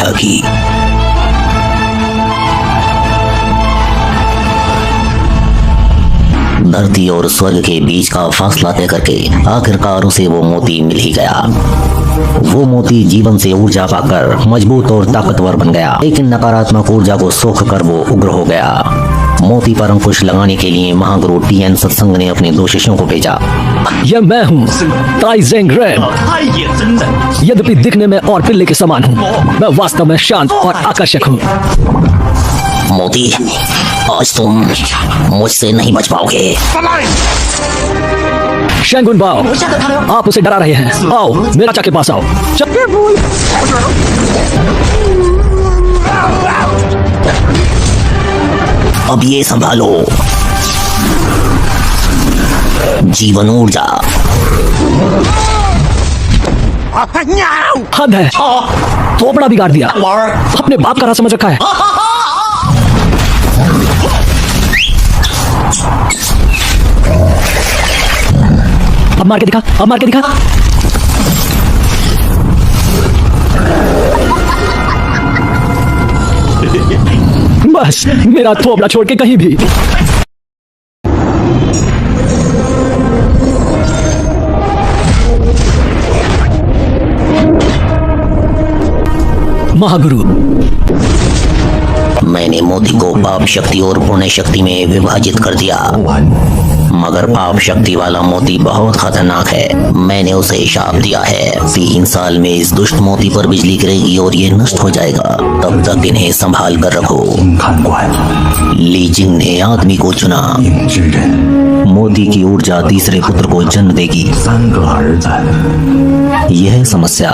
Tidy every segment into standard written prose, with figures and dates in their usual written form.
प्रतिष्ठा की। धरती और स्वर्ग के बीच का फासला तय करके आखिरकार उसे वो मोती मिल ही गया। वो मोती जीवन से ऊर्जा पाकर मजबूत और ताकतवर बन गया, लेकिन नकारात्मक ऊर्जा को सोख कर वो उग्र हो गया। मोती पर अंकुश लगाने के लिए महागुरु टीएन सत्संग ने अपने 2 शिष्यों को भेजा। यह मैं हूँ ताइजेंग रेन। यद्यपि दिखने में और पिल्ले के समान हूँ, मैं वास्तव में शांत और आकर्षक हूँ। मोती, आज तुम मुझसे नहीं बच पाओगे। शैंगुन बाओ, आप उसे डरा रहे हैं। आओ मेरा चाके पास आओ। अब ये संभालो, जीवन ऊर्जा। हद है, थोपड़ा बिगाड़ दिया। अपने बाप का राह समझ रखा है। अब मार के दिखा, अब मार के दिखा। बस मेरा थोपड़ा छोड़ के कहीं भी। महागुरु, मैंने मोती को पाप शक्ति और पुण्य शक्ति में विभाजित कर दिया, मगर पाप शक्ति वाला मोती बहुत खतरनाक है। मैंने उसे शाप दिया है, 3 साल में इस दुष्ट मोती पर बिजली गिरेगी और ये नष्ट हो जाएगा। तब तक इन्हें संभाल कर रखो। ली जिंग ने आदमी को चुना। मोती की ऊर्जा तीसरे पुत्र को जन्म देगी। यह समस्या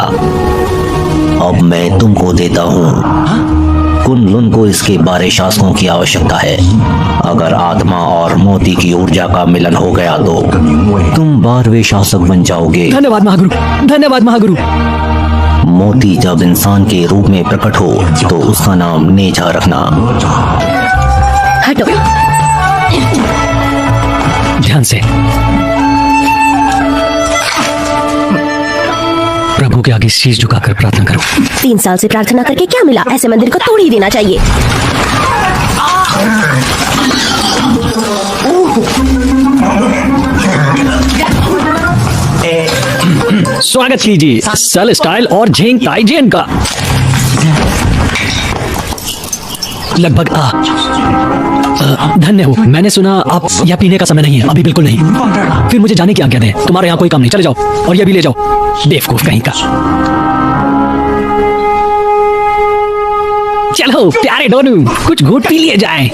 अब मैं तुमको देता हूँ। कुन-लुन को इसके 12 शासकों की आवश्यकता है। अगर आत्मा और मोती की ऊर्जा का मिलन हो गया तो तुम 12वें शासक बन जाओगे। धन्यवाद महागुरु, धन्यवाद महागुरु। मोती जब इंसान के रूप में प्रकट हो तो उसका नाम नेझा रखना। हटो। ध्यान से। प्रभु के आगे शीश झुकाकर प्रार्थना करो। 3 साल से प्रार्थना करके क्या मिला? ऐसे मंदिर को तोड़ ही देना चाहिए। स्वागत कीजिए सेल स्टाइल और झेंग ताइजेन का। लगभग धन्य हो। मैंने सुना आप यह पीने का समय नहीं है। अभी बिल्कुल नहीं। फिर मुझे जाने की आज्ञा दें। तुम्हारे यहाँ कोई काम नहीं। चले जाओ और यह भी ले जाओ। बेवकूफ कहीं का। चलो प्यारे डोनू, कुछ घूंट पी लिए जाएं।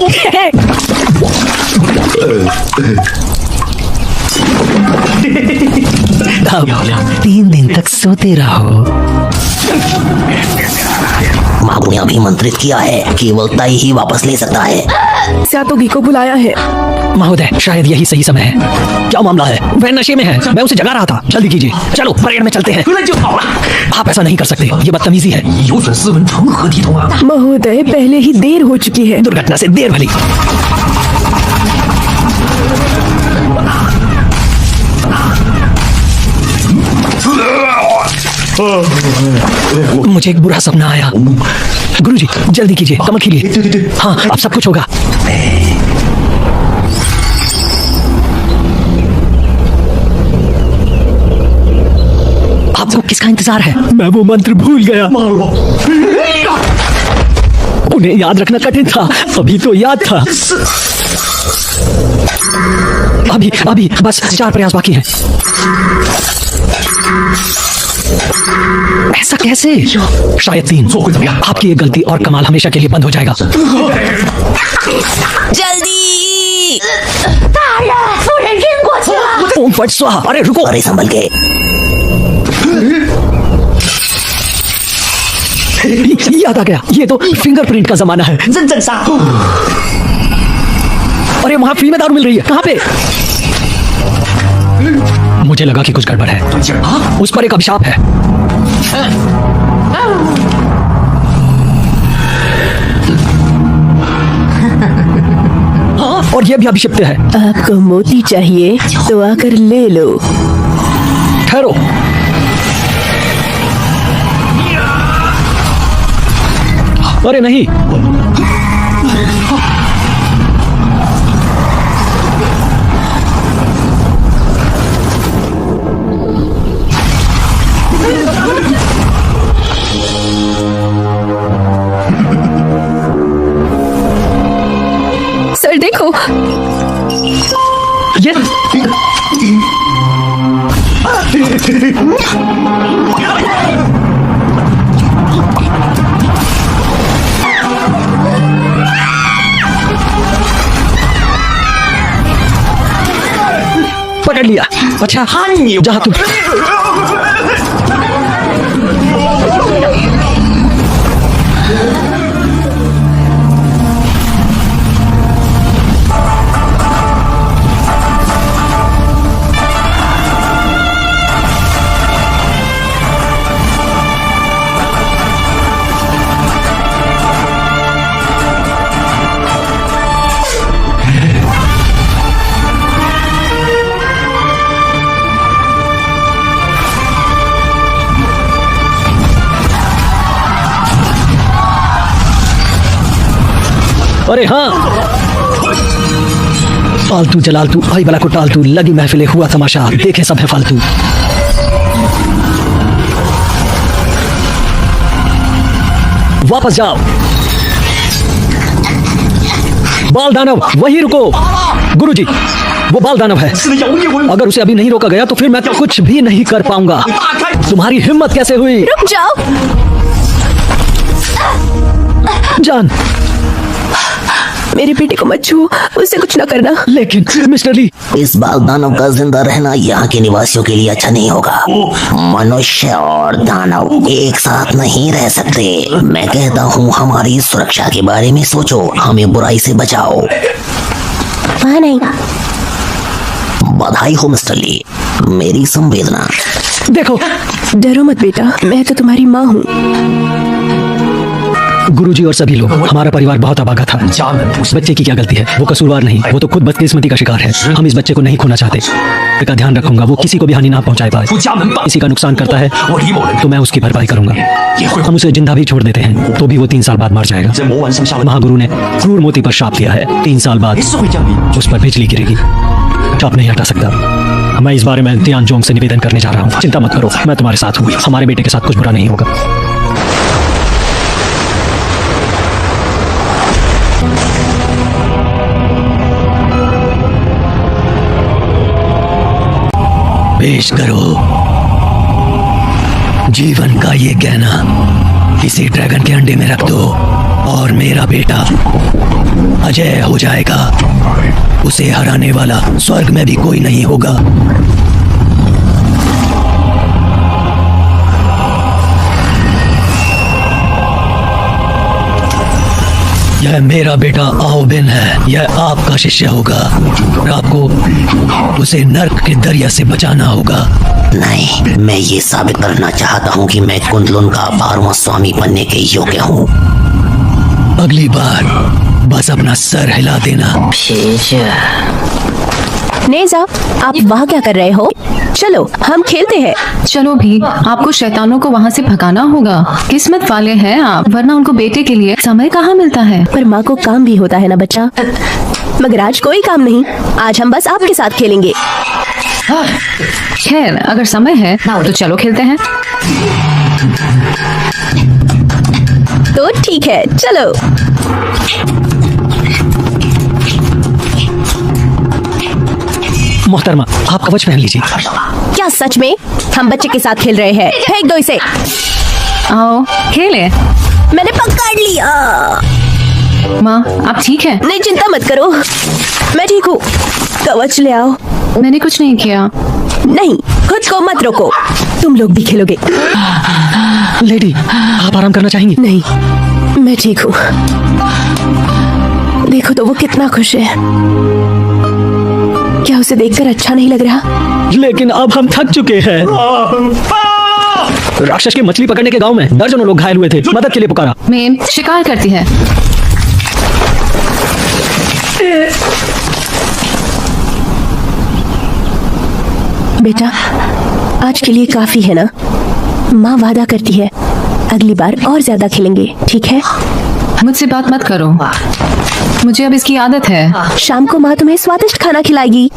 अब 3 दिन तक सोते रहो। महागुरु ने अभिमंत्रित किया है, केवल ताई ही वापस ले सकता है। सातोगी को बुलाया है। महोदय, शायद यही सही समय है। क्या मामला है? वह नशे में है। मैं उसे जगा रहा था। जल्दी कीजिए। चलो परेड में चलते हैं। आप ऐसा नहीं कर सकते, ये बदतमीजी है। महोदय, पहले ही देर हो चुकी है। दुर्घटना से देर भली। मुझे एक बुरा सपना आया। गुरुजी, जल्दी कीजिए, कमर खीलिए। हाँ, अब सब कुछ होगा। आपको किसका इंतजार है? मैं वो मंत्र भूल गया। उन्हें याद रखना कठिन था। अभी तो याद था। अभी बस 4 प्रयास बाकी हैं। ऐसा कैसे? शायद 3। आपकी एक गलती और कमाल हमेशा के लिए बंद हो जाएगा। जल्दी। ओम फट स्वाहा। अरे रुको। अरे संभल के। याद आ गया, ये तो फिंगरप्रिंट का जमाना है। अरे वहां फ्री में दारू मिल रही है। कहाँ पे? मुझे लगा कि कुछ गड़बड़ है। उस पर एक अभिशाप है। और यह भी अभिशिप्त है। आपको मोती चाहिए तो आकर ले लो। ठहरो। अरे नहीं, सर देखो, ये पकड़ लिया। अच्छा जहाँ तुम अरे हाँ, फालतू जलालतू आई बला को टालतू, लगी महफिले हुआ तमाशा, देखे सब है फालतू। वापस जाओ। बाल दानव वहीं रुको। गुरुजी, वो बाल दानव है। अगर उसे अभी नहीं रोका गया तो फिर मैं कुछ भी नहीं कर पाऊंगा। तुम्हारी हिम्मत कैसे हुई? रुक जाओ। जान, मेरे बेटे को मत छुओ, उससे कुछ ना करना। लेकिन मिस्टर ली, इस बाल दानव का जिंदा रहना यहाँ के निवासियों के लिए अच्छा नहीं होगा। मनुष्य और दानव एक साथ नहीं रह सकते। मैं कहता हूँ हमारी सुरक्षा के बारे में सोचो, हमें बुराई से बचाओ। वहाँ नहीं। बधाई हो मिस्टर ली, मेरी संवेदना। देखो। डरो मत बेटा, मैं तो तुम्हारी माँ हूँ। गुरुजी और सभी लोग, हमारा परिवार बहुत अभागा था। उस बच्चे की क्या गलती है? वो कसूरवार नहीं, वो तो खुद बदकिस्मती का शिकार है। हम इस बच्चे को नहीं खोना चाहते। इसका ध्यान रखूंगा, वो किसी को भी हानि ना पहुंचाए पाए। किसी का नुकसान करता है तो मैं उसकी भरपाई करूंगा। हम उसे जिंदा भी छोड़ देते हैं तो भी वो 3 साल बाद मर जाएगा। महागुरु ने क्रूर मोती पर श्राप दिया है, 3 साल बाद उस पर बिजली गिरेगी। श्राप नहीं हटा सकता। मैं इस बारे में ध्यान जोंग से निवेदन करने जा रहा हूँ। चिंता मत करो, मैं तुम्हारे साथ हूँ। हमारे बेटे के साथ कुछ बुरा नहीं होगा। पेश करो जीवन का ये गहना, इसे ड्रैगन के अंडे में रख दो और मेरा बेटा अजय हो जाएगा। उसे हराने वाला स्वर्ग में भी कोई नहीं होगा। यह मेरा बेटा आओबिन है। यह आपका शिष्य होगा और आपको उसे नर्क के दरिया से बचाना होगा। नहीं, मैं ये साबित करना चाहता हूँ कि मैं कुंडलुन का 12वां स्वामी बनने के योग्य हूँ। अगली बार बस अपना सर हिला देना। नेजा, आप वहाँ क्या कर रहे हो? चलो हम खेलते हैं। चलो भी, आपको शैतानों को वहाँ से भगाना होगा। किस्मत वाले हैं आप, वरना उनको बेटे के लिए समय कहाँ मिलता है। पर माँ को काम भी होता है ना बच्चा। मगर आज कोई काम नहीं, आज हम बस आपके साथ खेलेंगे। खैर, अगर समय है तो चलो खेलते हैं। तो ठीक है, चलो। मोहतरमा, आप कवच पहन लीजिए। क्या सच में? हम बच्चे के साथ खेल रहे हैं। फेंक दो इसे। आओ खेले। मैंने पकड़ लिया। माँ, आप ठीक है? नहीं, चिंता मत करो, मैं ठीक हूँ। कवच ले आओ। मैंने कुछ नहीं किया। नहीं, खुद को मत रोको। तुम लोग भी खेलोगे। लेडी, आप आराम करना चाहेंगी? नहीं, मैं ठीक हूँ। देखो तो वो कितना खुश है। क्या उसे देखकर अच्छा नहीं लग रहा? लेकिन अब हम थक चुके हैं। राक्षस के मछली पकड़ने के गांव में दर्जनों लोग घायल हुए थे। मदद के लिए पुकारा। मेम शिकार करती है। बेटा, आज के लिए काफी है ना? माँ वादा करती है अगली बार और ज्यादा खेलेंगे, ठीक है? मुझसे बात मत करो, मुझे अब इसकी आदत है। शाम को माँ तुम्हें स्वादिष्ट खाना खिलाएगी।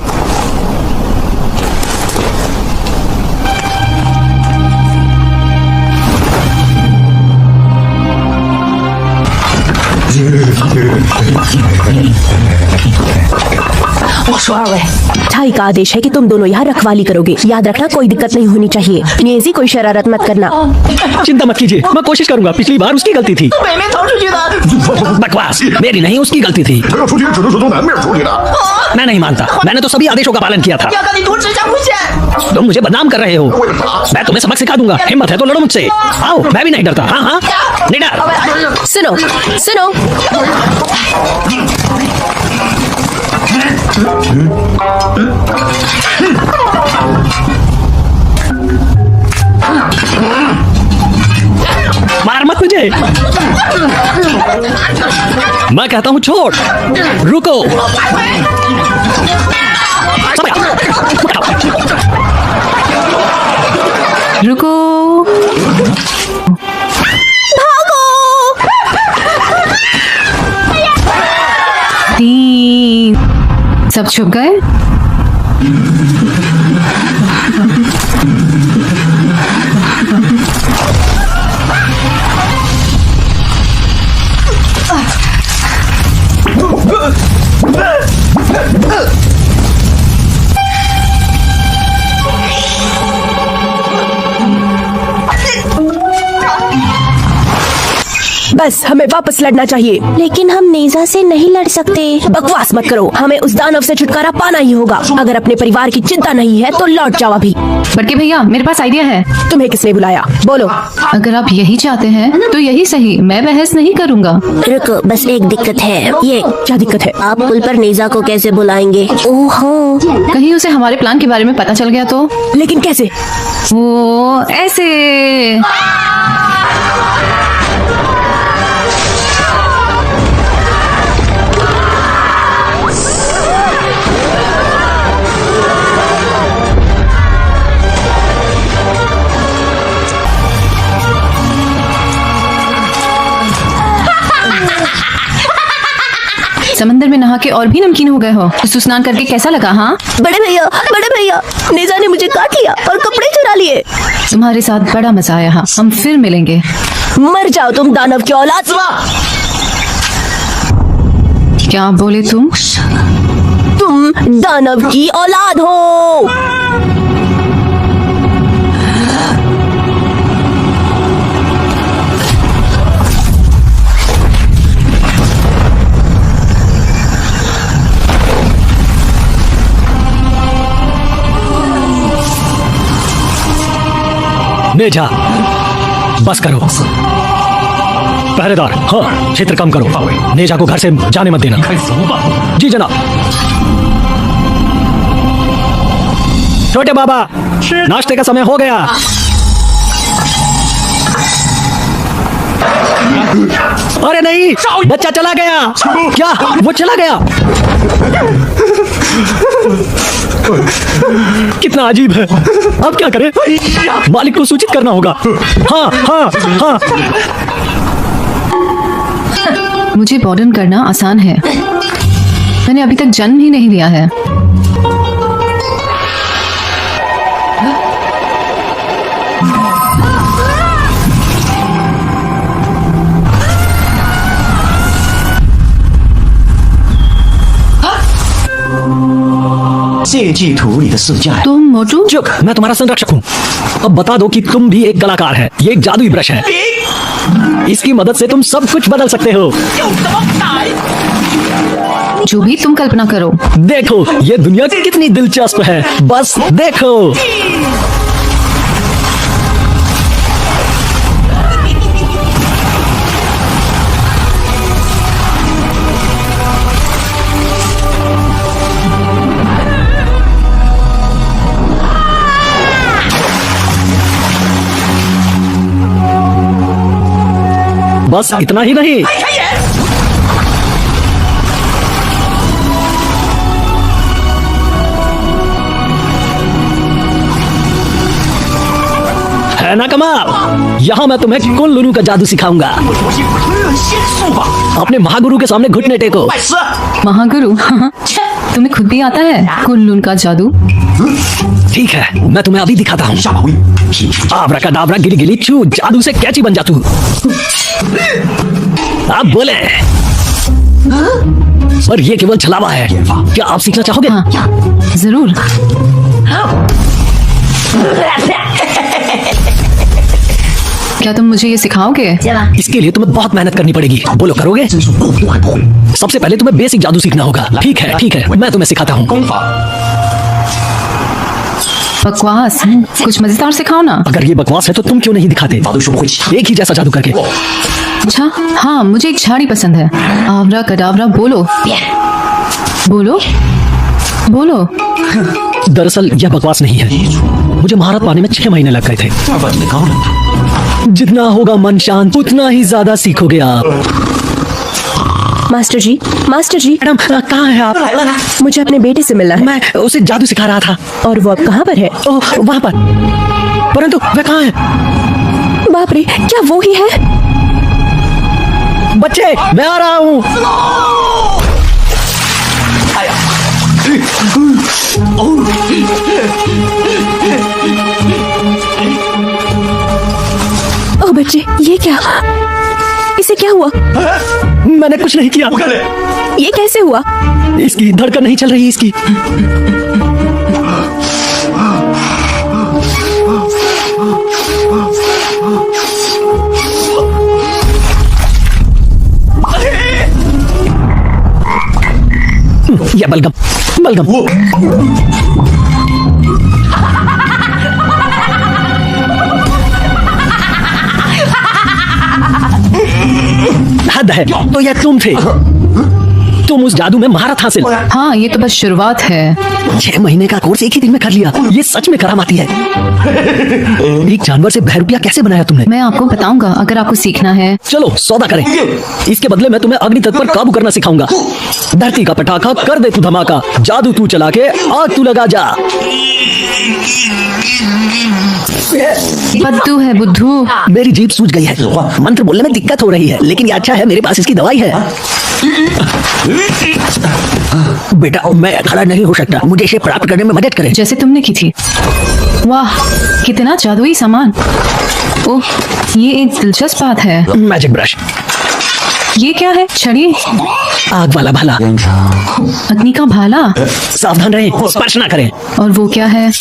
ठाई का आदेश है कि तुम दोनों यहाँ रखवाली करोगे। याद रखना कोई दिक्कत नहीं होनी चाहिए। नेजी कोई शरारत मत करना। चिंता मत कीजिए, मैं कोशिश करूंगा। पिछली बार उसकी गलती थी। बकवास, मेरी नहीं, उसकी गलती थी। 这个出去只能是从南面处理的。 मैं नहीं मानता, मैंने तो सभी आदेशों का पालन किया था। 要跟你图纸相诬陷。 तुम मुझे बदनाम कर रहे हो। मैं तुम्हें सबक सिखा दूंगा। हिम्मत है तो लड़ो मुझसे। आओ, मैं भी नहीं डरता। हाँ हाँ, नहीं डर। सुनो सुनो, मार मत मुझे। मैं कहता हूँ छोड़, रुको। रुको। तीन। सब छुप गए। बस हमें वापस लड़ना चाहिए। लेकिन हम नेजा से नहीं लड़ सकते। बकवास मत करो, हमें उस दानव से छुटकारा पाना ही होगा। अगर अपने परिवार की चिंता नहीं है तो लौट जाओ अभी। बड़के भैया, मेरे पास आइडिया है। तुम्हें किसने बुलाया? बोलो। अगर आप यही चाहते हैं तो यही सही, मैं बहस नहीं करूंगा। रुको, बस एक दिक्कत है। ये क्या दिक्कत है? आप पुल पर नेजा को कैसे बुलाएंगे? ओहो, कहीं उसे हमारे प्लान के बारे में पता चल गया तो? लेकिन कैसे? वो ऐसे। समंदर में नहा के और भी नमकीन हो गए हो। तो स्नान करके कैसा लगा? हाँ, बड़े भैया, नेजा ने मुझे काट लिया और कपड़े चुरा लिए। तुम्हारे साथ बड़ा मजा आया। हाँ, हम फिर मिलेंगे। मर जाओ तुम दानव की औलाद। क्या बोले तुम? तुम दानव की औलाद हो। नेजा, बस करो। पहरेदार, हाँ, क्षेत्र कम करो। नेजा को घर से जाने मत देना। जी जनाब। छोटे बाबा, नाश्ते का समय हो गया। अरे नहीं, बच्चा चला गया। क्या? वो चला गया? कितना अजीब है। अब क्या करें? मालिक को सूचित करना होगा। हाँ हाँ हाँ। मुझे बॉर्डन करना आसान है। मैंने अभी तक जन्म ही नहीं लिया है। तुम मोटू? चुप, मैं तुम्हारा संरक्षक हूँ। अब बता दो कि तुम भी एक कलाकार है। ये एक जादुई ब्रश है। इसकी मदद से तुम सब कुछ बदल सकते हो। जो भी तुम कल्पना करो। देखो, ये दुनिया कितनी दिलचस्प है। बस देखो। बस इतना ही नहीं, है ना कमाल। यहाँ मैं तुम्हें कुन लुनु का जादू सिखाऊंगा। अपने महागुरु के सामने घुटने टेको। महागुरु तुम्हें खुद भी आता है कुल्लून का जादू? ठीक है, मैं तुम्हें अभी दिखाता हूँ। आब्राकाडाब्रा गिली गिली चू, जादू से कैची बन जा तू। आप बोले, पर ये केवल छलावा है। क्या आप सीखना चाहोगे? हाँ, जरूर। क्या तुम मुझे ये सिखाओगे? इसके लिए तुम्हें बहुत मेहनत करनी पड़ेगी। बोलो, करोगे? सबसे पहले तुम्हें बेसिक जादू सीखना होगा। ठीक है, ठीक है, मैं तुम्हें सिखाता हूँ। बकवास, कुछ मजेदार सिखाओ ना। अगर ये बकवास है तो तुम क्यों नहीं दिखाते एक ही जैसा जादू करके? अच्छा, हाँ, मुझे एक झाड़ी पसंद है। आव्रा कडाव्रा बोलो बोलो बोलो। दरअसल यह बकवास नहीं है। मुझे महारत पाने में 6 महीने लग गए थे। जितना होगा मन शांत, उतना ही ज्यादा सीखोगे आप। मास्टर जी, मास्टर जी, मैडम, कहाँ है आप? मुझे अपने बेटे से मिलना है। मैं उसे जादू सिखा रहा था। और वो अब कहाँ पर है? ओह, वहाँ पर। परंतु वह कहाँ है? बाप रे, क्या वो ही है? बच्चे, मैं आ रहा हूँ। ओ बच्चे, ये क्या? इसे क्या हुआ? मैंने कुछ नहीं किया। ये कैसे हुआ? इसकी धड़कन नहीं चल रही। इसकी यह बलगम बलगम। हद है। तो यह तुम थे। तुम उस जादू में महारत हासिल। हाँ, ये तो बस शुरुआत है। 6 महीने का कोर्स एक ही दिन में कर लिया। ये सच में करामाती है। एक जानवर से बहरूपिया कैसे बनाया तुमने? मैं आपको बताऊंगा अगर आपको सीखना है। चलो सौदा करें। इसके बदले मैं तुम्हें अग्नि तत्व पर काबू करना सिखाऊंगा। धरती का पटाखा कर दे तू धमाका, जादू तू चला के आग तू लगा जा। बद्दू है बुद्धू। मेरी जीभ सूज गई है। मंत्र बोलने में दिक्कत हो रही है, लेकिन ये अच्छा है, मेरे पास इसकी दवाई है। बेटा, मैं खड़ा नहीं हो सकता। मुझे इसे प्राप्त करने में मदद करें। जैसे तुमने की थी। वाह, कितना जादुई सामान। ओह, ये एक दिलचस्प बात है। Magic brush. ये क्या है? छड़ी? आग वाला भाला। अग्नि का भाला? सावधान रहें, स्पर्श ना करें। और वो क्या है?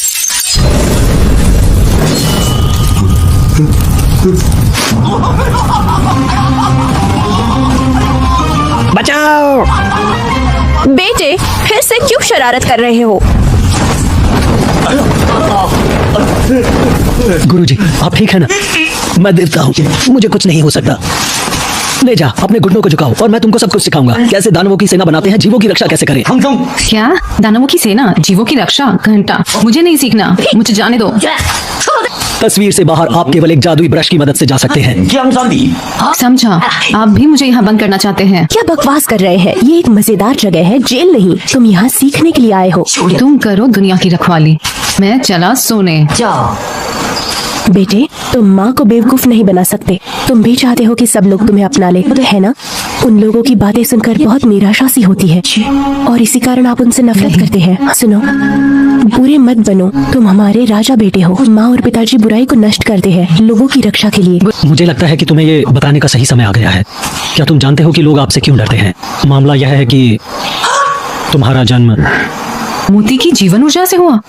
बचाओ। बेटे, फिर से क्यों शरारत कर रहे हो? गुरुजी, आप ठीक है ना? मैं देवता हूँ, मुझे कुछ नहीं हो सकता। ले जा, अपने घुटनों को झुकाओ और मैं तुमको सब कुछ सिखाऊंगा। कैसे दानवों की सेना बनाते हैं, जीवों की रक्षा कैसे करें। क्या? दानवों की सेना, जीवों की रक्षा? घंटा, मुझे नहीं सीखना, मुझे जाने दो। तस्वीर से बाहर आप केवल एक जादुई ब्रश की मदद से जा सकते हैं। समझा, आप भी मुझे यहाँ बंद करना चाहते हैं। क्या बकवास कर रहे हैं? ये एक मजेदार जगह है, जेल नहीं। तुम यहाँ सीखने के लिए आए हो। तुम करो दुनिया की रखवाली, मैं चला सोने। बेटे, तुम माँ को बेवकूफ नहीं बना सकते। तुम भी चाहते हो कि सब लोग तुम्हें अपना ले, है ना? उन लोगों की बातें सुनकर बहुत निराशा सी होती है और इसी कारण आप उनसे नफरत करते हैं। सुनो, बुरे मत बनो। तुम हमारे राजा बेटे हो। माँ और पिताजी बुराई को नष्ट करते हैं लोगों की रक्षा के लिए। मुझे लगता है कि तुम्हें ये बताने का सही समय आ गया है। क्या तुम जानते हो कि लोग आपसे क्यों डरते हैं? मामला यह है कि तुम्हारा जन्म मोती की जीवन ऊर्जा से हुआ।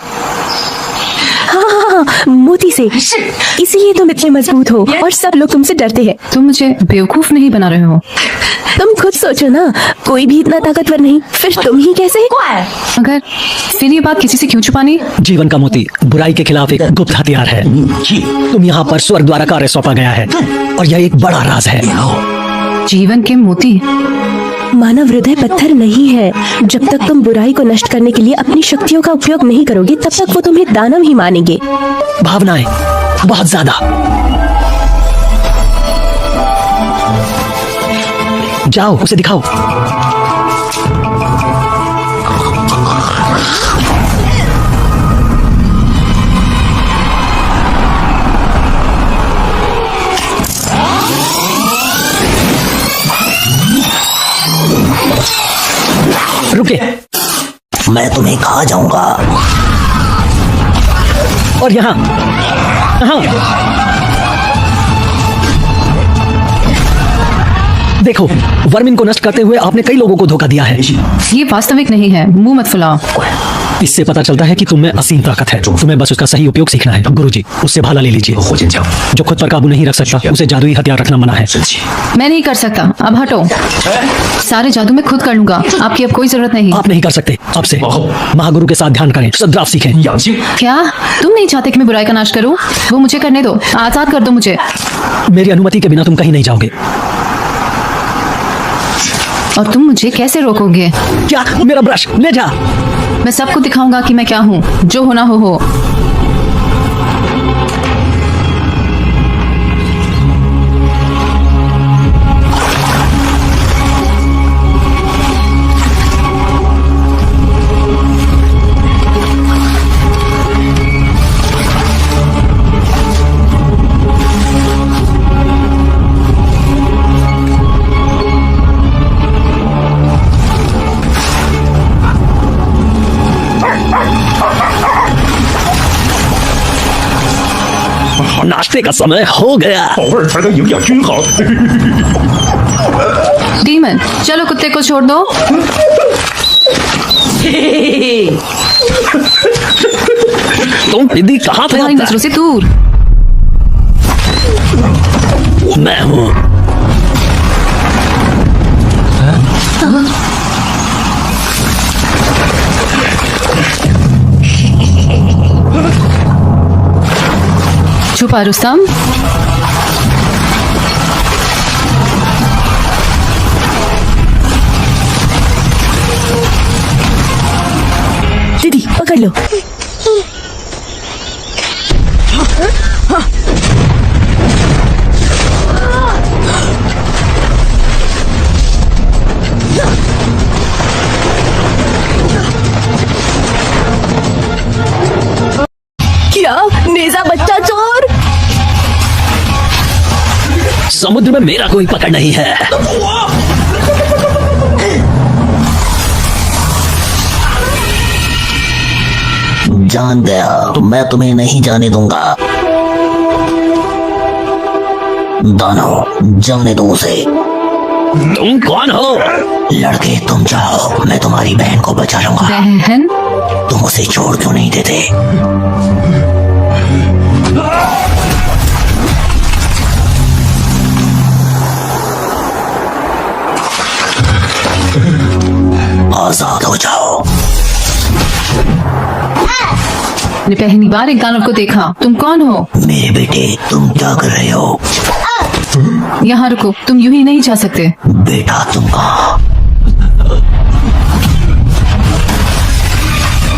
हाँ, मोती से। इसीलिए तुम इतने मजबूत हो और सब लोग तुमसे डरते हैं। तुम मुझे बेवकूफ नहीं बना रहे हो। तुम खुद सोचो ना, कोई भी इतना ताकतवर नहीं, फिर तुम ही कैसे? अगर फिर ये बात किसी से क्यों छुपानी? जीवन का मोती बुराई के खिलाफ एक गुप्त हथियार है। तुम यहाँ पर स्वर्ग द्वारा कार्य सौंपा गया है और यह एक बड़ा राज है। जीवन के मोती? मानव हृदय पत्थर नहीं है। जब तक तुम बुराई को नष्ट करने के लिए अपनी शक्तियों का उपयोग नहीं करोगे, तब तक वो तुम्हें दानव ही मानेंगे। भावनाएं बहुत ज्यादा। जाओ, उसे दिखाओ। रुकिए। मैं तुम्हें खा जाऊंगा। और यहाँ देखो, वर्मिन को नष्ट करते हुए आपने कई लोगों को धोखा दिया है। ये वास्तविक नहीं है, मुंह मत फुलाओ। इससे पता चलता है कि तुम में असीम ताकत है। तुम्हें बस उसका सही उपयोग सीखना है। गुरुजी, उससे भाला ले लीजिए। जो खुद पर काबू नहीं रख सकता, उसे जादुई हथियार रखना मना है। मैं नहीं कर सकता, अब हटो। सारे जादू मैं खुद कर लूंगा, आपकी अब कोई जरूरत नहीं। आप नहीं कर सकते। अब से महागुरु के साथ ध्यान करें, सद्राव सीखें। क्या तुम नहीं चाहते कि मैं बुराई का नाश करूं? वो मुझे करने दो, आजाद कर दो मुझे। मेरी अनुमति के बिना तुम कहीं नहीं जाओगे। और तुम मुझे कैसे रोकोगे? क्या? मेरा ब्रश ले जा। मैं सबको दिखाऊंगा कि मैं क्या हूँ। जो होना हो। नाश्ते का समय हो गया। 宝贝儿才能营养均衡。 डीमन, चलो कुत्ते को छोड़ दो। तुम दीदी कहाँ तुम्हारी थे? नजरों से दूर। मैं हूँ। छुपा रुस्तम। दीदी पकड़ लो। क्या? नेजा बच्चा चोर। समुद्र में मेरा कोई पकड़ नहीं है। जान गया, मैं तुम्हें नहीं जाने दूंगा। दानव, जाने दो उसे। तुम कौन हो? लड़के तुम जाओ, मैं तुम्हारी बहन को बचा लूंगा। बहन? तुम उसे छोड़ क्यों नहीं देते? आजाद हो जाओ। मैंने पहली बार एक दानव को देखा। तुम कौन हो? मेरे बेटे, तुम क्या कर रहे हो? यहाँ रुको, तुम यूं ही नहीं जा सकते। बेटा तुम कहाँ?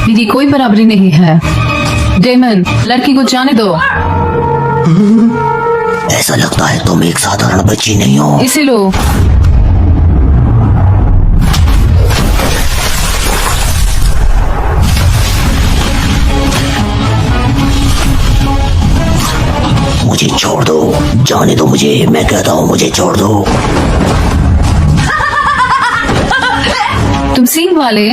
मेरी कोई बराबरी नहीं है। डेमन, लड़की को जाने दो। ऐसा लगता है तुम एक साधारण बच्ची नहीं हो। इसे लो। मुझे छोड़ दो, जाने दो मुझे, मैं कहता हूँ मुझे छोड़ दो। तुम सींग वाले?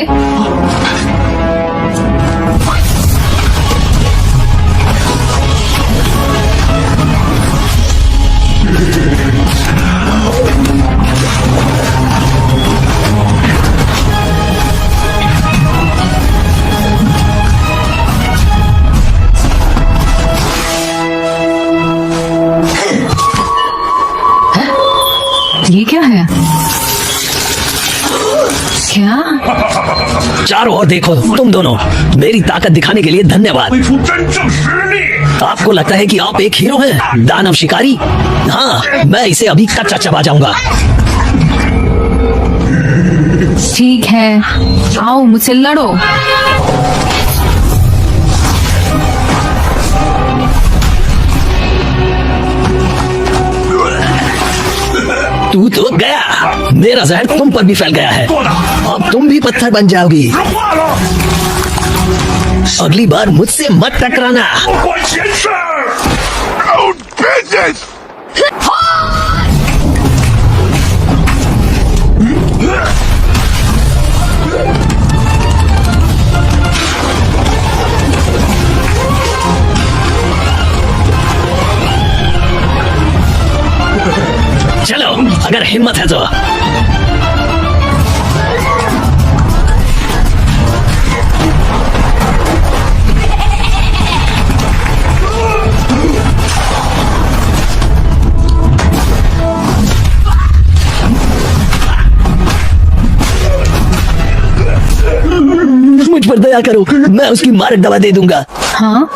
ये क्या है? क्या? चारों ओर देखो, तुम दोनों। मेरी ताकत दिखाने के लिए धन्यवाद। 出真正实力。 आपको लगता है कि आप एक हीरो हैं, दानव शिकारी? हाँ, मैं इसे अभी कच्चा चबा जाऊंगा। ठीक है, आओ मुझसे लड़ो। तू तो गया। मेरा जहर तुम पर भी फैल गया है। अब तुम भी पत्थर बन जाओगी। 说话了， अगली बार मुझसे मत टकराना। 不管闲事。Own business。 Ah! अगर हिम्मत है तो मुझ पर दया करो, मैं उसकी मारक दवा दे दूंगा। हाँ,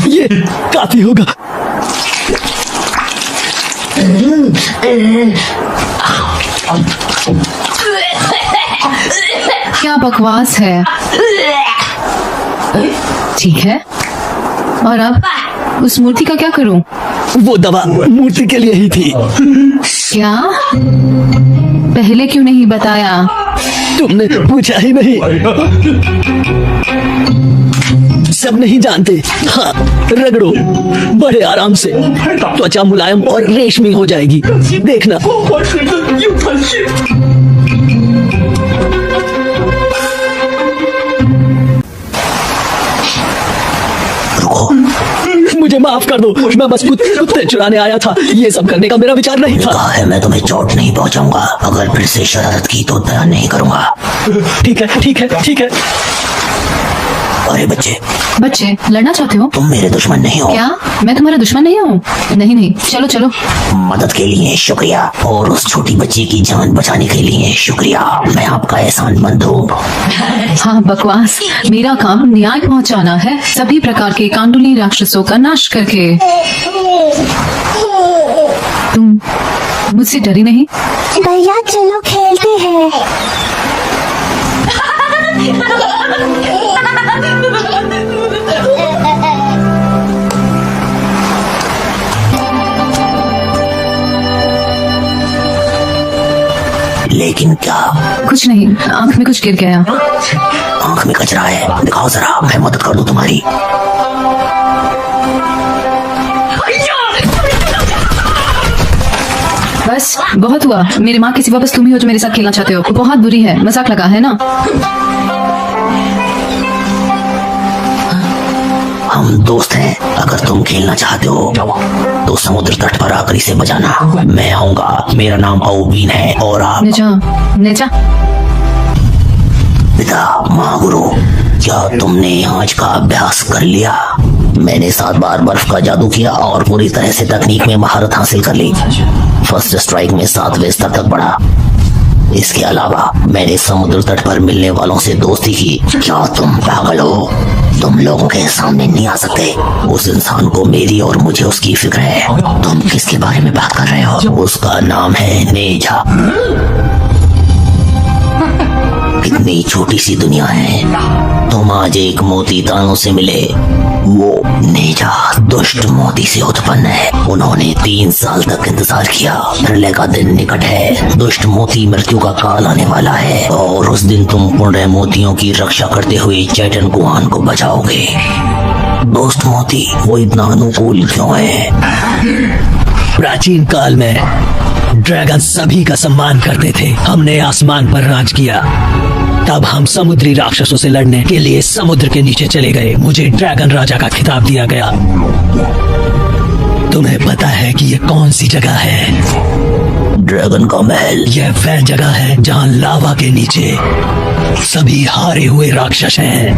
ये काफी होगा। क्या बकवास है। ठीक है, और अब उस मूर्ति का क्या करूं? वो दवा मूर्ति के लिए ही थी। क्या? पहले क्यों नहीं बताया? तुमने पूछा ही नहीं। सब नहीं जानते। हाँ, रगड़ो बड़े आराम से, त्वचा मुलायम और रेशमी हो जाएगी। देखना। मुझे माफ कर दो, मैं बस कुत्ते चुराने आया था। ये सब करने का मेरा विचार नहीं था। कहा है मैं तुम्हें चोट नहीं पहुंचाऊंगा। अगर फिर से शरारत की तो दया नहीं करूंगा। ठीक है, ठीक है, ठीक है। अरे बच्चे, बच्चे लड़ना चाहते हो? तुम मेरे दुश्मन नहीं हो। क्या मैं तुम्हारा दुश्मन नहीं हूँ? नहीं नहीं, चलो चलो। मदद के लिए शुक्रिया, और उस छोटी बच्ची की जान बचाने के लिए शुक्रिया। मैं आपका एहसानमंद हूँ। हाँ, बकवास। मेरा काम न्याय पहुँचाना है, सभी प्रकार के कांडुली राक्षसों का नाश करके। तुम मुझसे डरी नहीं? भैया चलो खेलते हैं। लेकिन क्या? कुछ नहीं, आंख में कुछ गिर गया। आंख में कचरा है, दिखाओ जरा, मैं मदद कर दूं तुम्हारी। बस बहुत हुआ। मेरी माँ के सिवा बस तुम ही हो जो मेरे साथ खेलना चाहते हो। बहुत बुरी है, मजाक लगा है ना? हम दोस्त हैं। अगर तुम खेलना चाहते हो तो समुद्र तट पर आकर इसे बजाना। मैं आऊंगा। मेरा नाम औबीन है, और आप? नेजा, नेजा। पिता, माँ, गुरु, क्या तुमने आज का अभ्यास कर लिया? मैंने 7 बार बर्फ का जादू किया और पूरी तरह से तकनीक में महारत हासिल कर ली। फर्स्ट स्ट्राइक में 7वें स्तर तक बढ़ा। इसके अलावा मैंने समुद्र तट पर मिलने वालों से दोस्ती की। क्या तुम पागल हो? तुम लोगों के सामने नहीं आ सकते। उस इंसान को मेरी और मुझे उसकी फिक्र है। तुम किसके बारे में बात कर रहे हो? उसका नाम है नेजा। कितनी छोटी सी दुनिया है। तुम आज एक मोती तानों से मिले। वो नेजा दुष्ट मोती से उत्पन्न है। उन्होंने 3 साल तक इंतजार किया। प्रलय का दिन निकट है। दुष्ट मोती मृत्यु का काल आने वाला है, और उस दिन तुम पुण्य मोतियों की रक्षा करते हुए चैतन गुहान को बचाओगे। दुष्ट मोती वो इतना अनुकूल क्यों है? प्राचीन काल में ड्रैगन सभी का सम्मान करते थे। हमने आसमान पर राज किया। तब हम समुद्री राक्षसों से लड़ने के लिए समुद्र के नीचे चले गए। मुझे ड्रैगन राजा का खिताब दिया गया। तुम्हें पता है कि ये कौन सी जगह है? ड्रैगन का महल। यह वह जगह है जहाँ लावा के नीचे सभी हारे हुए राक्षस हैं।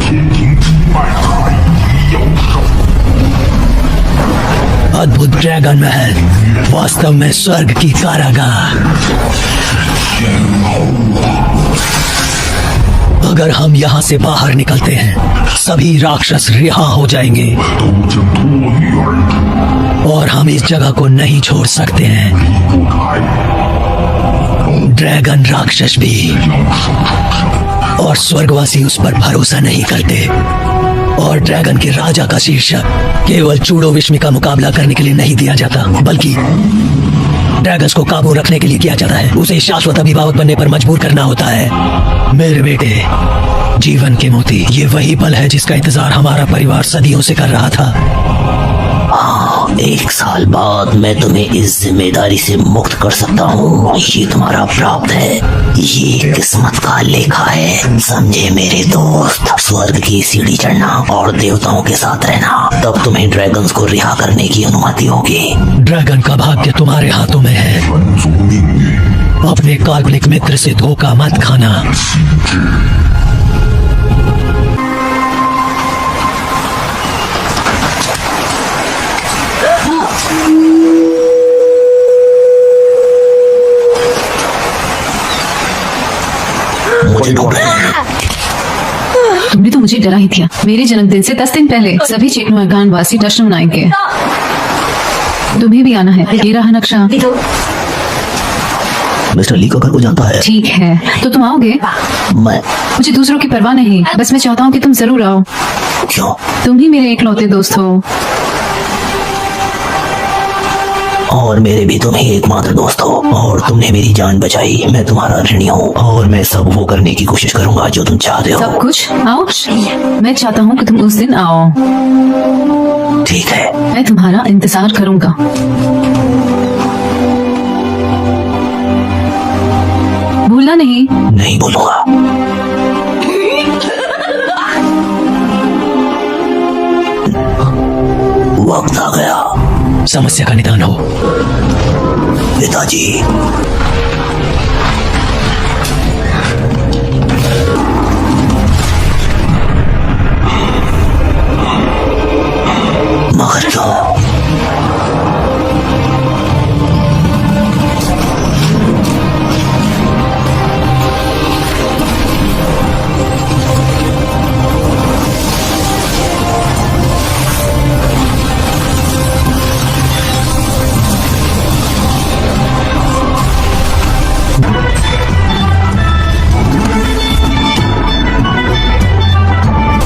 अद्भुत ड्रैगन महल वास्तव में स्वर्ग की कारागार। अगर हम यहाँ से बाहर निकलते हैं, सभी राक्षस रिहा हो जाएंगे, और हम इस जगह को नहीं छोड़ सकते हैं। ड्रैगन राक्षस भी, और स्वर्गवासी उस पर भरोसा नहीं करते। और ड्रैगन के राजा का शीर्षक केवल चूड़ो विश्मी का मुकाबला करने के लिए नहीं दिया जाता, बल्कि ड्रैगन्स को काबू रखने के लिए किया जाता है। उसे शाश्वत अभिभावक बनने पर मजबूर करना होता है। मेरे बेटे, जीवन के मोती, ये वही पल है जिसका इंतजार हमारा परिवार सदियों से कर रहा था। हाँ, 1 साल साल बाद मैं तुम्हें इस जिम्मेदारी से मुक्त कर सकता हूँ। ये तुम्हारा प्राप्त है, ये किस्मत का लेखा है, समझे मेरे दोस्त। स्वर्ग की सीढ़ी चढ़ना और देवताओं के साथ रहना, तब तुम्हें ड्रैगन्स को रिहा करने की अनुमति होगी। ड्रैगन का भाग्य तुम्हारे हाथों में है। अपने काल्पनिक मित्र से धोखा मत खाना। मुझे ढूंढ रहे हैं। तुमने तो मुझे डरा ही दिया। मेरे जन्मदिन से 10 दिन पहले सभी चेकनोगान वासी जश्न मनाएंगे। तुम्हें भी आना है। ये रहा नक्शा। मिस्टर ली का घर को जानता है? ठीक है, तो तुम आओगे? मैं मुझे दूसरों की परवाह नहीं, बस मैं चाहता हूँ कि तुम जरूर आओ। क्यों? तुम ही मेरे एकलौते दोस्त हो। और मेरे भी तुम ही एकमात्र दोस्त हो, और तुमने मेरी जान बचाई। मैं तुम्हारा ऋणी हूँ और मैं सब वो करने की कोशिश करूंगा जो तुम चाहते हो। सब कुछ? आओ, मैं चाहता हूँ कि तुम उस दिन आओ। ठीक है। मैं तुम्हारा इंतजार करूंगा। भूलना नहीं। नहीं बोलूंगा। वक्त आ गया। समस्या का निदान हो। पिताजी, मगर क्यों?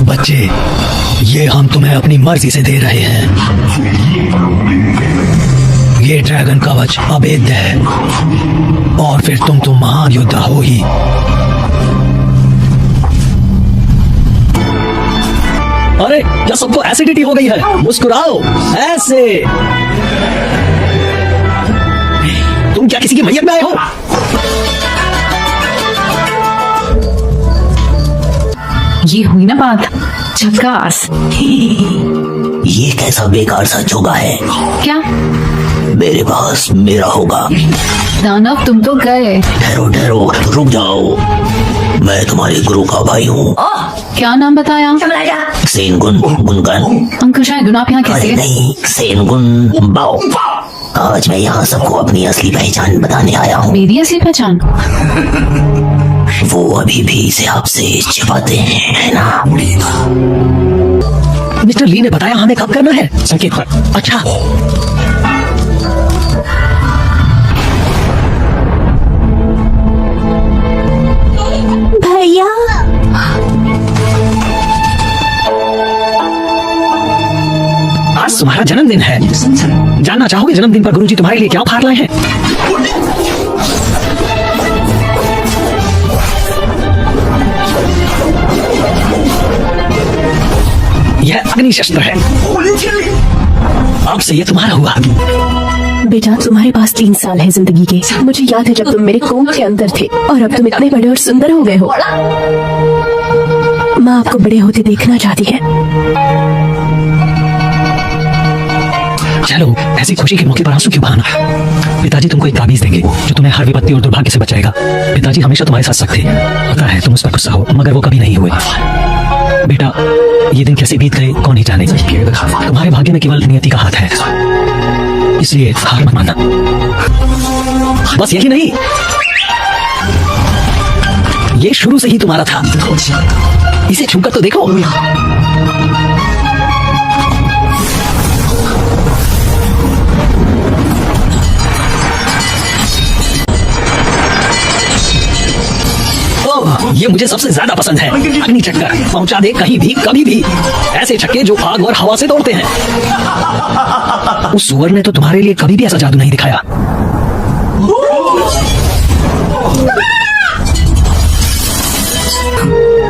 बच्चे, ये हम तुम्हें अपनी मर्जी से दे रहे हैं। ये ड्रैगन कवच अभेद्य है, और फिर तुम तो महान योद्धा हो ही। अरे, क्या सबको एसिडिटी हो गई है? मुस्कुराओ ऐसे। तुम क्या किसी की मैयत में आए हो? ये हुई ना बात। झकास। ये कैसा बेकार सा जोगा है? क्या? मेरे पास मेरा होगा। दानव, तुम तो गए। ठहरो ठहरो, रुक जाओ। मैं तुम्हारे गुरु का भाई हूँ। क्या नाम बताया? सेनगुन गुनगन। अंकुर शायद आप यहाँ अरे कैसे? नहीं, सेनगुन बाओ। आज मैं यहाँ सबको अपनी असली पहचान बताने आया हूँ। मेरी असली पहचान? वो अभी भी इसे आपसे छिपाते हैं, है ना? मिस्टर ली ने बताया हमें कब करना है। संकेत पर। अच्छा, भैया आज तुम्हारा जन्मदिन है। जानना चाहोगे जन्मदिन पर गुरुजी तुम्हारे लिए क्या उपहार लाए हैं? यह अग्नि शस्त्र है। अब से ये तुम्हारा हुआ। बेटा, तुम्हारे पास 3 साल है जिंदगी के। मुझे याद है जब तुम मेरे कोख के अंदर थे, और अब तुम इतने बड़े और सुंदर हो गए हो। माँ आपको बड़े होते देखना चाहती है। चलो, ऐसी खुशी के मौके पर आंसू क्यों बहाना? पिताजी तुमको एक ताबीज देंगे जो तुम्हें हर विपत्ति और दुर्भाग्य से बचाएगा। पिताजी हमेशा तुम्हारे साथ सख्त थे। पता है तुम उस पर गुस्सा हो, मगर वो कभी नहीं हुए। बेटा, ये दिन कैसे बीत गए कौन ही जाने। तुम्हारे भाग्य में केवल नियति का हाथ है, इसलिए हार मत मानना। बस यही नहीं, ये शुरू से ही तुम्हारा था। इसे छूकर तो देखो। ये मुझे सबसे ज्यादा पसंद है। अग्नि चक्कर पहुंचा दे कहीं भी कभी भी। ऐसे छक्के जो आग और हवा से दौड़ते हैं। उस सुअर ने तो तुम्हारे लिए कभी भी ऐसा जादू नहीं दिखाया।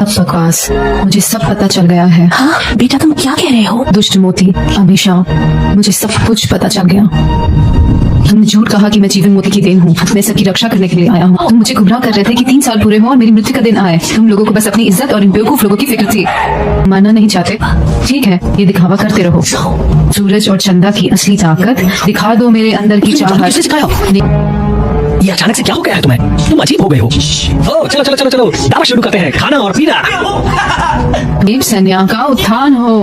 अब बकवास, मुझे सब पता चल गया है। हाँ बेटा तुम क्या कह रहे हो? दुष्ट मोती, अभिशाप, मुझे सब कुछ पता चल गया। तुमने झूठ कहा कि मैं जीवन मोती की देन हूँ। मैं सबकी रक्षा करने के लिए आया हूँ। तुम मुझे गुमराह कर रहे थे कि 3 साल पूरे हों और मेरी मृत्यु का दिन आए। तुम लोगों को बस अपनी इज्जत और इन बेवकूफ लोगों की फिक्र थी। मानना नहीं चाहते? ठीक है, ये दिखावा करते रहो। सूरज और चंदा की असली ताकत दिखा दो मेरे अंदर की किसने सिखाया? चाहत। ये अचानक से क्या हो गया है तुम्हें? तुम अजीब हो गए हो। ओ, चलो चलो चलो चलो, दावा शुरू करते हैं। खाना और पीना। देव सैन्या का उत्थान हो।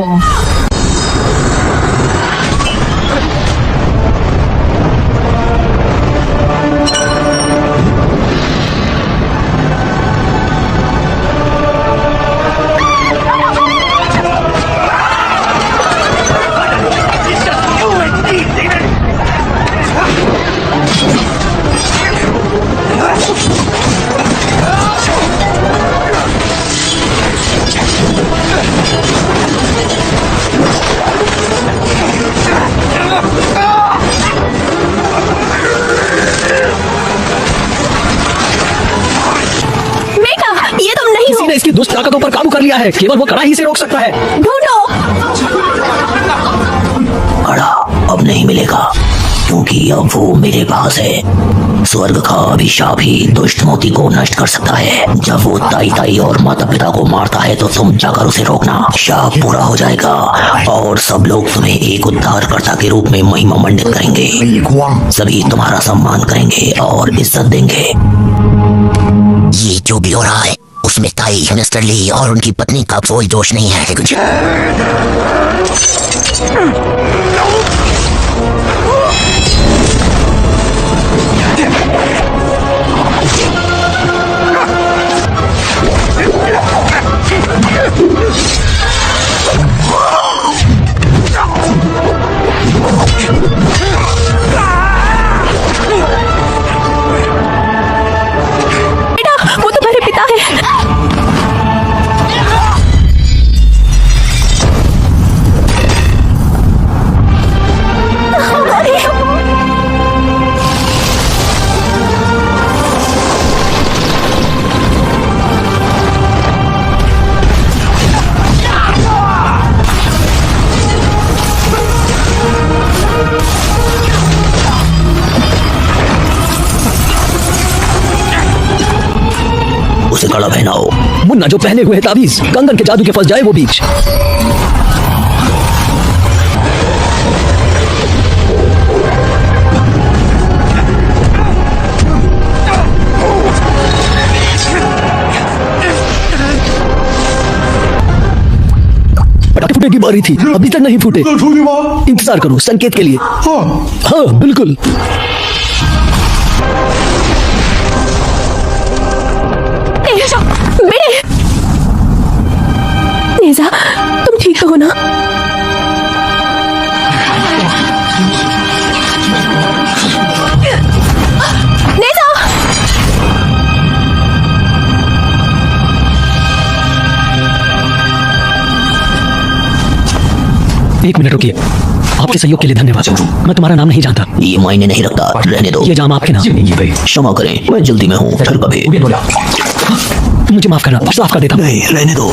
ये तुम नहीं किसी हो। ने इसकी दुष्ट ताकतों पर काबू कर लिया है। केवल वो कड़ा ही से रोक सकता है। ढूंढो। कड़ा अब नहीं मिलेगा, क्योंकि अब वो मेरे पास है। स्वर्ग का अभिशाप ही दुष्ट मोती को नष्ट कर सकता है। जब वो ताई ताई और माता पिता को मारता है तो तुम जाकर उसे रोकना। शाप पूरा हो जाएगा और सब लोग तुम्हें एक उद्धारकर्ता के रूप में महिमा मंडित करेंगे। सभी तुम्हारा सम्मान करेंगे और इज्जत देंगे। ये जो भी हो रहा है उसमें ताई मिस्टर ली और उनकी पत्नी का कोई दोष नहीं है। बेटा वो तुम्हारे पिता है। उसे कड़ा पहनाओ। मुन्ना जो पहने हुए ताबीज कंगन के जादू के फंस जाए वो बीच। पटाखे फूटने की बारी थी, अभी तक नहीं फूटे। इंतजार करो संकेत के लिए। हाँ बिल्कुल। बेटे नेजा तुम ठीक तो हो ना? नेजा एक मिनट रुकिए। आपके सहयोग के लिए धन्यवाद। मैं तुम्हारा नाम नहीं जानता। ये मायने नहीं रखता, रहने दो। ये जाम आपके नाम। क्षमा करें, मैं जल्दी में हूँ। फिर कभी। मुझे माफ करना, साफ कर देता हूँ। नहीं, रहने दो।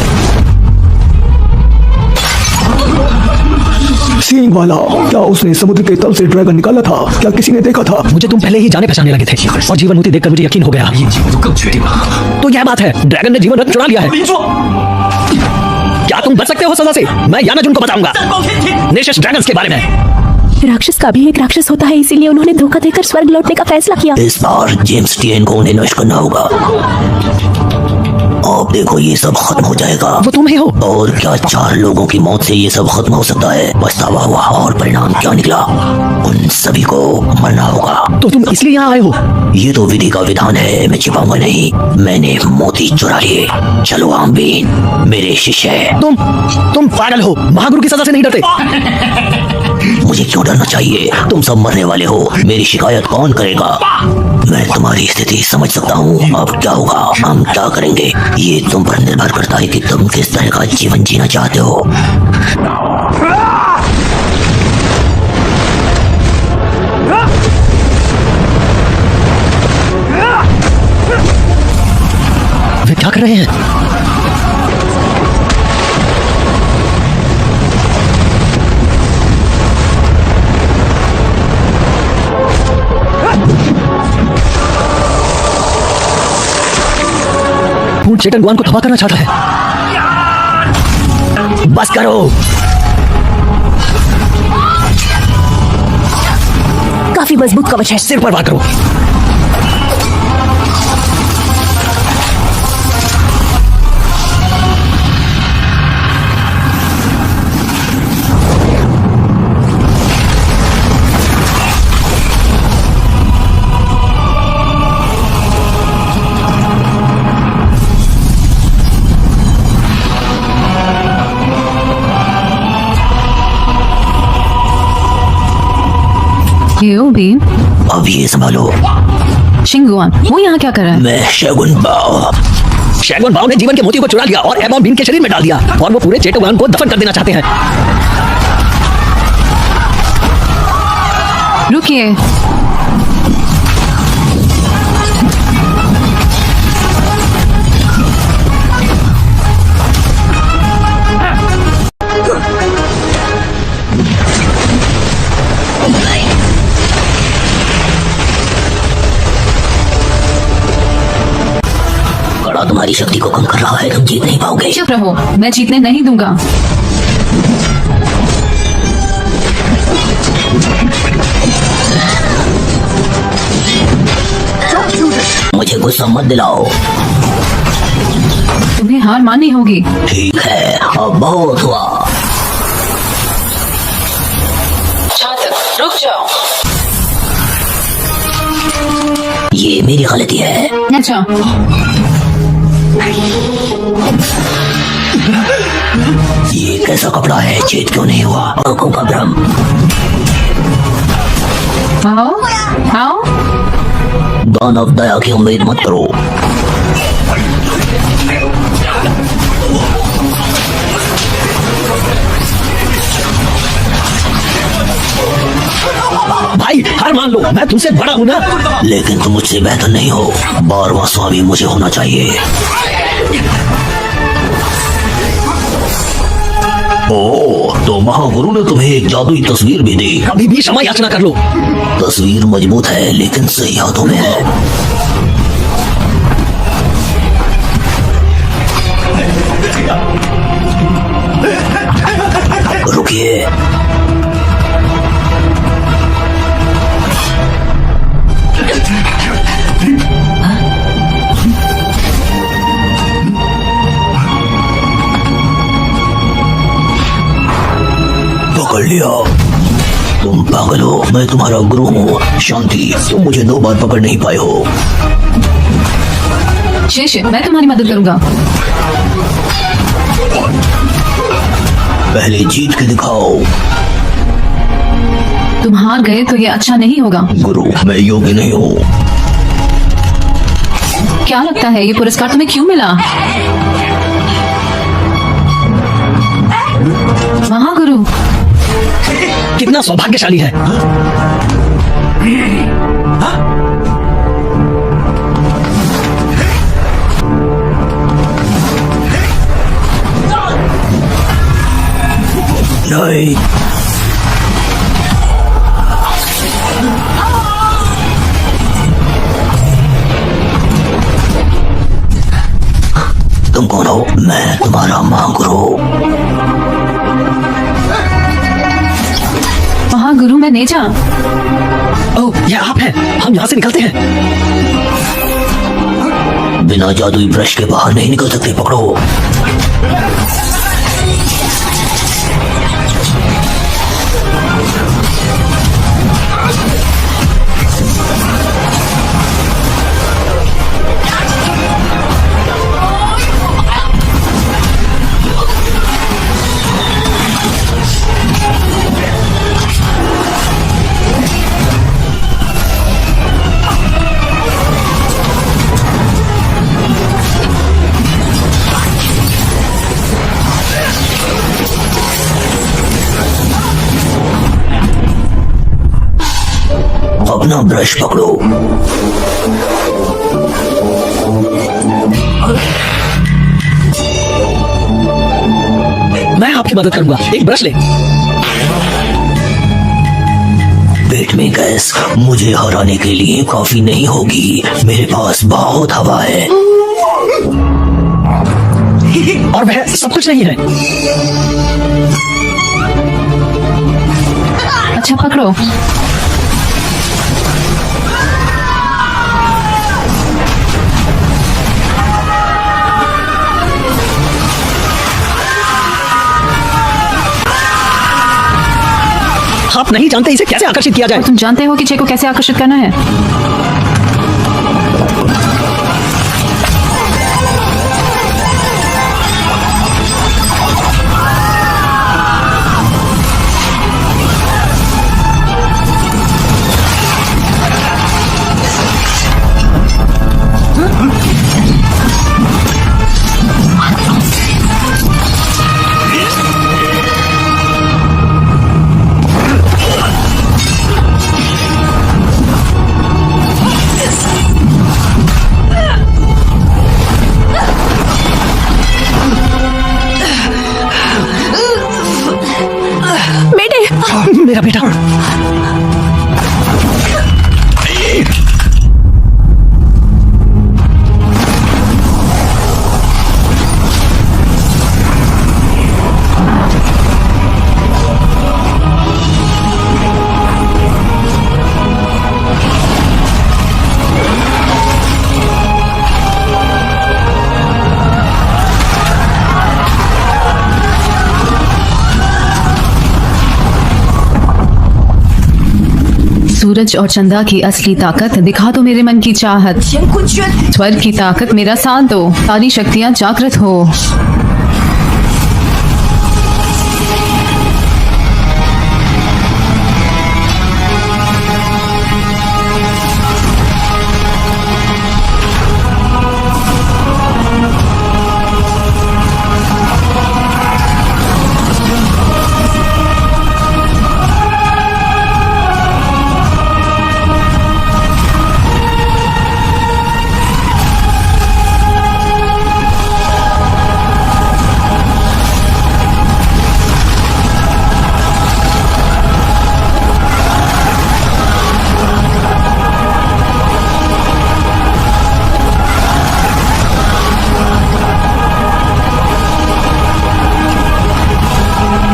सींग वाला, क्या उसने समुद्र के तल से ड्रैगन निकाला था? क्या किसी ने देखा था? मुझे तुम पहले ही जाने पहचाने लगे थे और जीवन मोती देखकर मुझे यकीन हो गया। तो यह बात है, ड्रैगन ने जीवन रत्न चुरा लिया है। क्या तुम बच सकते हो सजा से? मैं यानाजुन को बताऊंगा नेशस ड्रैगन्स के बारे में। राक्षस का भी एक राक्षस होता है, इसीलिए उन्होंने धोखा देकर स्वर्ग लौटने का फैसला किया। इस बार जेम्स टीएन को उन्हें नष्ट करना होगा। अब देखो ये सब खत्म हो जाएगा। वो तुम ही हो। और क्या 4 लोगों की मौत से ये सब खत्म हो सकता है? पछतावा हुआ और परिणाम क्या निकला? उन सभी को मरना होगा। तो तुम इसलिए यहाँ आए हो? ये तो विधि का विधान है, मैं छिपाऊंगा नहीं। मैंने मोती चुरा लिए। चलो आमबीन, मेरे शिष्य है। तुम पागल हो, महागुरु की सजा से नहीं डरते। मुझे क्यों डरना चाहिए? तुम सब मरने वाले हो, मेरी शिकायत कौन करेगा? मैं तुम्हारी स्थिति समझ सकता हूँ। अब क्या होगा, हम क्या करेंगे, ये तुम पर निर्भर करता है कि तुम किस तरह का जीवन जीना चाहते हो। वे क्या कर रहे हैं? उन चेतन गुआन को तबाह करना चाहता है। बस करो। काफी मजबूत कवच है। सिर पर वार करो। ये हो भी अब ये संभालो। शिंगुआन, वो यहाँ क्या कर रहा है? मैं शगुन बाओ। शैगुन बाओ ने जीवन के मोती को चुरा लिया और एमॉन बीन के शरीर में डाल दिया और वो पूरे चेटोगान को दफन कर देना चाहते हैं। रुकिए, कड़ा तुम्हारी शक्ति को कम कर रहा है, तुम जीत नहीं पाओगे। चुप रहो, मैं जीतने नहीं दूंगा। मुझे गुस्सा मत दिलाओ। तुम्हें हार माननी होगी। ठीक है, अब बहुत हुआ। छात्र, रुक जाओ। ये मेरी गलती है। अच्छा, ये कैसा कपड़ा है, छेद क्यों नहीं हुआ? आंखों का भ्रम। आओ आओ। दानव दया की उम्मीद मत करो। भाई हार मान लो, मैं तुमसे बड़ा हूं ना। लेकिन तुम मुझसे बेहतर नहीं हो। 12वां स्वामी मुझे होना चाहिए। ओह, तो महागुरु ने तुम्हें एक जादुई तस्वीर भी दी। कभी भी क्षमा याचना कर लो। तस्वीर मजबूत है लेकिन सही हाथों में है। रुकिए, पकड़ लिया। तुम पागल हो, मैं तुम्हारा गुरु हूँ। शांति, तुम मुझे 2 बार पकड़ नहीं पाए हो। शिष्य, मैं तुम्हारी मदद करूंगा। पहले जीत के दिखाओ। तुम हार गए तो ये अच्छा नहीं होगा। गुरु, मैं योग्य नहीं हूँ। क्या लगता है ये पुरस्कार तुम्हें क्यों मिला? महागुरु, कितना सौभाग्यशाली है। नहीं, तुम कौन हो? मैं तुम्हारा महागुरु। महागुरु, मैं नेजा। ओह, ये आप हैं। हम यहाँ से निकलते हैं। बिना जादुई ब्रश के बाहर नहीं निकल सकते। पकड़ो। अपना ब्रश पकड़ो। मैं आपकी मदद करूंगा। एक ब्रश ले। पेट में गैस मुझे हराने के लिए काफी नहीं होगी। मेरे पास बहुत हवा है। और वह सब कुछ नहीं है। अच्छा पकड़ो। आप नहीं जानते इसे कैसे आकर्षित किया जाए। तुम जानते हो कि चे को कैसे आकर्षित करना है? मेरा बेटा। सूरज और चंदा की असली ताकत दिखा दो मेरे मन की चाहत। स्वर्ग की ताकत मेरा साथ दो, सारी शक्तियां जागृत हो।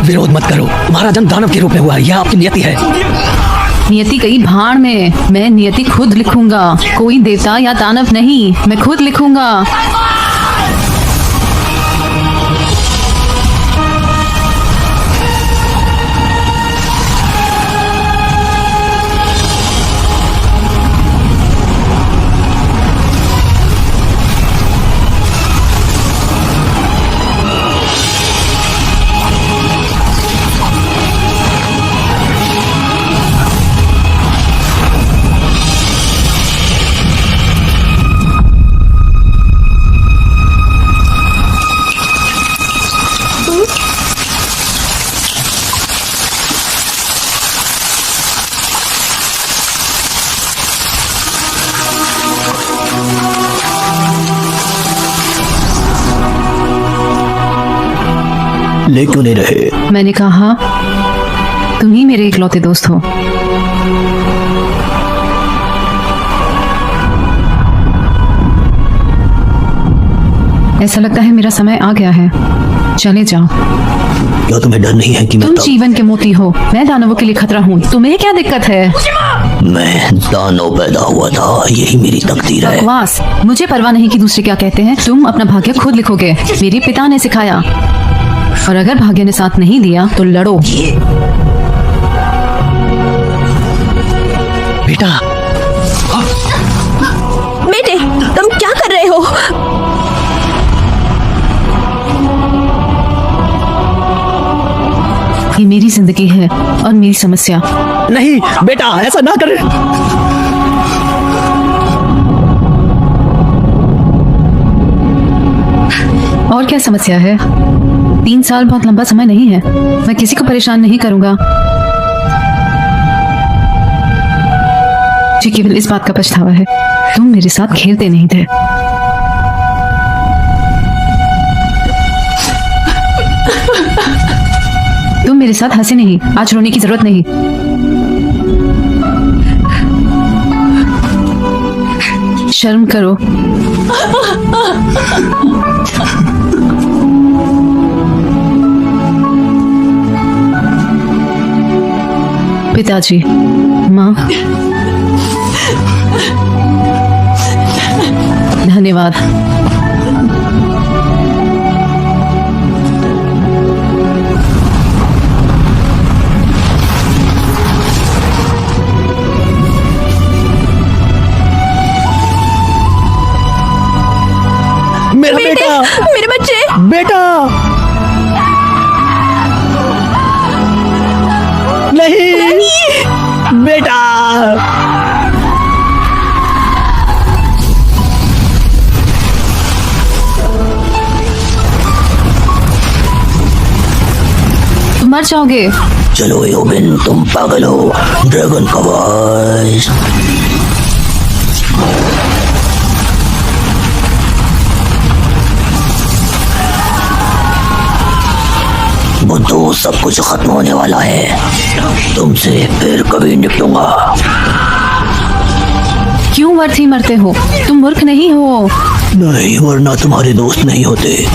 विरोध मत करो, हमारा जन्म दानव के रूप में हुआ है, यह आपकी नियति है। नियति गई भाड़ में, मैं नियति खुद लिखूंगा। कोई देवता या दानव नहीं, मैं खुद लिखूंगा। ले क्यों नहीं रहे? मैंने कहा तुम ही मेरे इकलौते दोस्त हो। ऐसा लगता है मेरा समय आ गया है, चले जाओ। क्या तुम्हें डर नहीं है कि तुम जीवन के मोती हो, मैं दानवों के लिए खतरा हूँ। तुम्हें क्या दिक्कत है? मैं दानव पैदा हुआ था, यही मेरी तकदीर है। बकवास, मुझे परवाह नहीं कि दूसरे क्या कहते हैं। तुम अपना भाग्य खुद लिखोगे, मेरे पिता ने सिखाया। और अगर भाग्य ने साथ नहीं दिया तो लड़ो। बेटा। बेटे, तुम क्या कर रहे हो? ये मेरी जिंदगी है और मेरी समस्या। नहीं बेटा, ऐसा ना कर। और क्या समस्या है? 3 साल बहुत लंबा समय नहीं है। मैं किसी को परेशान नहीं करूंगा। मुझे केवल इस बात का पछतावा है, तुम मेरे साथ खेलते नहीं थे। तुम मेरे साथ हंसे नहीं, आज रोने की जरूरत नहीं। शर्म करो। पिताजी, माँ, धन्यवाद। मेरा बेटा, मेरे बच्चे। बेटा नहीं, बेटा। मर जाओगे। चलो योबिन, तुम पागल हो। ड्रैगन का वॉइस। बुद्धू, सब कुछ खत्म होने वाला है। तुमसे फिर कभी निपटूंगा। क्यों मरते मरते हो? तुम मूर्ख नहीं हो। नहीं, वरना तुम्हारे दोस्त नहीं होते।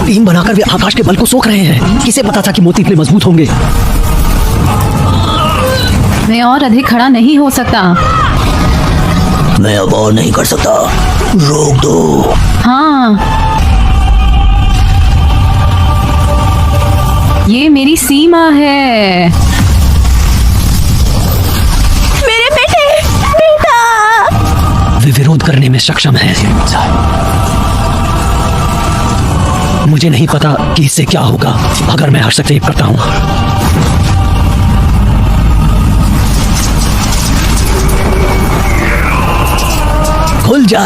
टीम बनाकर वे आकाश के बल को सोख रहे हैं। किसे पता था कि मोती इतने मजबूत होंगे? मैं और अधिक खड़ा नहीं हो सकता। मैं अब और नहीं कर सकता। रोक दो। हाँ, ये मेरी सीमा है। मेरे बेटे, बेटा। वे विरोध करने में सक्षम हैं। मुझे नहीं पता कि इससे क्या होगा अगर मैं हस्तक्षेप करता हूं। खुल जा।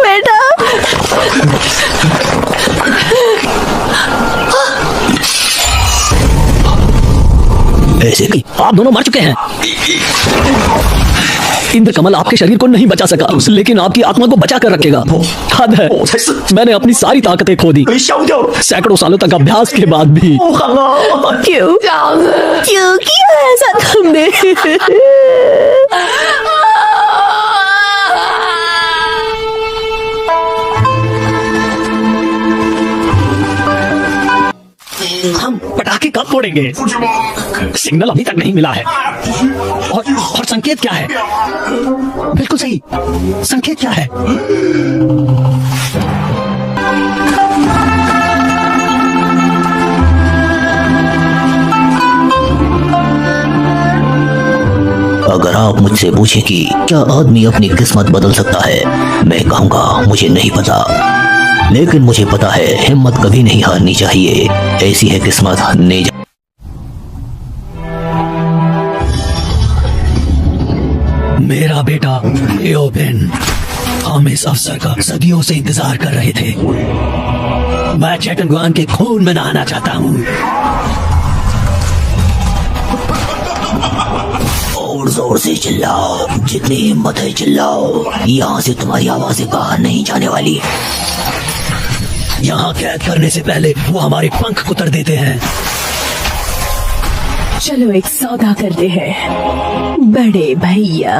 बेटा। ऐसे कि आप दोनों मर चुके हैं। इंद्र कमल आपके शरीर को नहीं बचा सका, लेकिन आपकी आत्मा को बचा कर रखेगा। हद है, मैंने अपनी सारी ताकतें खो दी, सैकड़ों सालों तक अभ्यास के बाद भी। क्यों क्यों किया ऐसा तुमने? हम पटाखे कब फोड़ेंगे? सिग्नल अभी तक नहीं मिला है। और संकेत क्या है? बिल्कुल सही, संकेत क्या है? अगर आप मुझसे पूछें कि क्या आदमी अपनी किस्मत बदल सकता है, मैं कहूँगा मुझे नहीं पता। लेकिन मुझे पता है हिम्मत कभी नहीं हारनी चाहिए। ऐसी है किस्मत। मेरा बेटा योबिन, हम इस अवसर का सदियों से इंतजार कर रहे थे। मैं चेतन के खून में नहाना चाहता हूँ। और जोर से चिल्लाओ, जितनी हिम्मत है चिल्लाओ। यहाँ से तुम्हारी आवाजें बाहर नहीं जाने वाली। यहाँ कैद करने से पहले वो हमारे पंख कुतर देते हैं। चलो एक सौदा करते हैं बड़े भैया।